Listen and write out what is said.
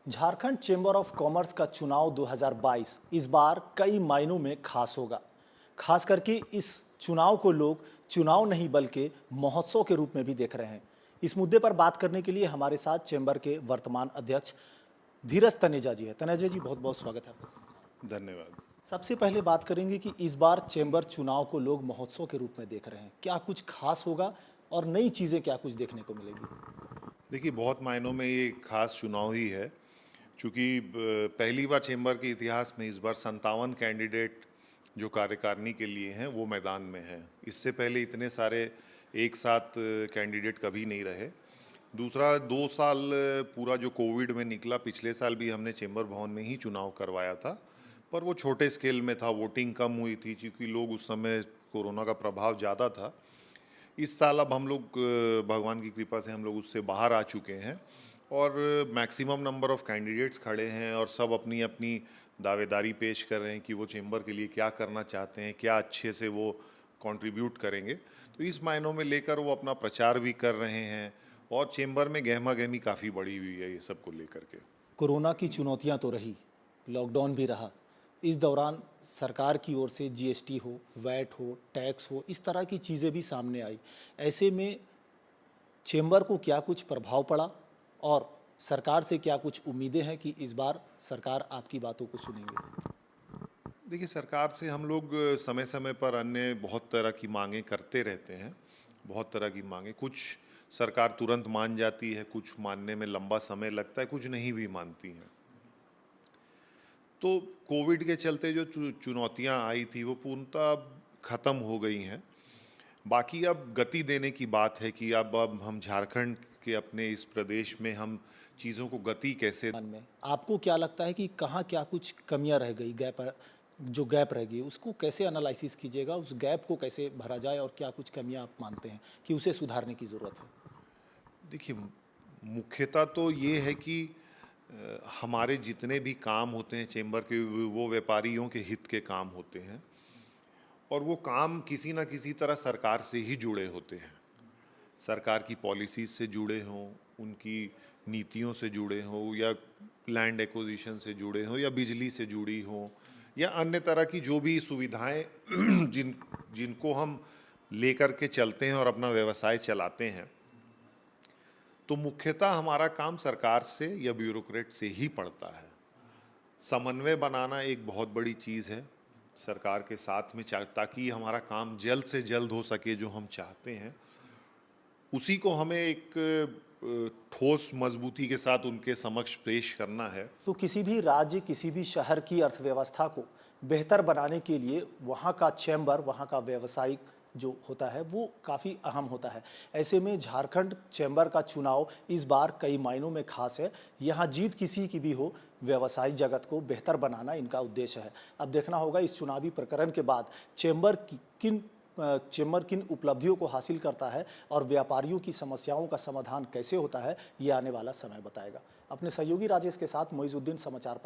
Jharkhand chamber of commerce का चुनाव 2022 इस बार कई मायनों में खास होगा। खास करके इस चुनाव को लोग चुनाव नहीं बल्कि महोत्सव के रूप में भी देख रहे हैं। इस मुद्दे पर बात करने के लिए हमारे साथ चेंबर के वर्तमान अध्यक्ष धीरज तनेजा जी है। तनेजा जी, बहुत बहुत स्वागत है आपका। धन्यवाद। सबसे पहले बात करेंगे कि इस बार चेंबर चुनाव को लोग महोत्सव के रूप में देख रहे हैं। क्या कुछ खास होगा और नई चीज़ें क्या कुछ देखने को मिलेगी? देखिए, बहुत मायनों में ये खास चुनाव ही है, चूँकि पहली बार चेंबर के इतिहास में इस बार 57 कैंडिडेट जो कार्यकारिणी के लिए हैं वो मैदान में हैं। इससे पहले इतने सारे एक साथ कैंडिडेट कभी नहीं रहे। दूसरा, 2 साल पूरा जो कोविड में निकला, पिछले साल भी हमने चेंबर भवन में ही चुनाव करवाया था, पर वो छोटे स्केल में था, वोटिंग कम हुई थी क्योंकि लोग उस समय कोरोना का प्रभाव ज़्यादा था। इस साल अब हम लोग भगवान की कृपा से हम लोग उससे बाहर आ चुके हैं और मैक्सिमम नंबर ऑफ़ कैंडिडेट्स खड़े हैं और सब अपनी अपनी दावेदारी पेश कर रहे हैं कि वो चेंबर के लिए क्या करना चाहते हैं, क्या अच्छे से वो कंट्रीब्यूट करेंगे। तो इस मायनों में लेकर वो अपना प्रचार भी कर रहे हैं और चेंबर में गहमा-गहमी काफ़ी बढ़ी हुई है ये सब को लेकर के। कोरोना की चुनौतियां तो रही, लॉकडाउन भी रहा। इस दौरान सरकार की ओर से जीएसटी हो, वैट हो, टैक्स हो, इस तरह की चीज़ें भी सामने आई। ऐसे में चेंबर को क्या कुछ प्रभाव पड़ा और सरकार से क्या कुछ उम्मीदें हैं कि इस बार सरकार आपकी बातों को सुनेंगे? देखिए, सरकार से हम लोग समय-समय पर अन्य बहुत तरह की मांगें करते रहते हैं, बहुत तरह की मांगें। कुछ सरकार तुरंत मान जाती है, कुछ मानने में लंबा समय लगता है, कुछ नहीं भी मानती हैं। तो कोविड के चलते जो चुनौतियां आई थी वो पूर्णतः अब ख़त्म हो गई हैं। बाकी अब गति देने की बात है कि अब हम झारखंड के अपने इस प्रदेश में हम चीज़ों को गति कैसे। मन में आपको क्या लगता है कि कहाँ क्या कुछ कमियां रह गई, जो गैप रह गई उसको कैसे एनालिसिस कीजिएगा, उस गैप को कैसे भरा जाए और क्या कुछ कमियां आप मानते हैं कि उसे सुधारने की ज़रूरत है? देखिए, मुख्यतः तो ये है कि हमारे जितने भी काम होते हैं चेंबर के, वो व्यापारियों के हित के काम होते हैं और वो काम किसी न किसी तरह सरकार से ही जुड़े होते हैं। सरकार की पॉलिसीज़ से जुड़े हों, उनकी नीतियों से जुड़े हों, या लैंड एक्विजिशन से जुड़े हों, या बिजली से जुड़ी हों, या अन्य तरह की जो भी सुविधाएं जिनको हम लेकर के चलते हैं और अपना व्यवसाय चलाते हैं। तो मुख्यतः हमारा काम सरकार से या ब्यूरोक्रेट से ही पड़ता है। समन्वय बनाना एक बहुत बड़ी चीज़ है सरकार के साथ में, ताकि हमारा काम जल्द से जल्द हो सके जो हम चाहते हैं। उसी को हमें एक ठोस मजबूती के साथ उनके समक्ष पेश करना है। तो किसी भी राज्य, किसी भी शहर की अर्थव्यवस्था को बेहतर बनाने के लिए वहाँ का चैम्बर, वहाँ का व्यवसायिक जो होता है वो काफ़ी अहम होता है। ऐसे में झारखंड चैम्बर का चुनाव इस बार कई मायनों में खास है। यहाँ जीत किसी की भी हो, व्यवसायिक जगत को बेहतर बनाना इनका उद्देश्य है। अब देखना होगा इस चुनावी प्रकरण के बाद चैम्बर किन उपलब्धियों को हासिल करता है और व्यापारियों की समस्याओं का समाधान कैसे होता है, ये आने वाला समय बताएगा। अपने सहयोगी राजेश के साथ मोइजुद्दीन, समाचार।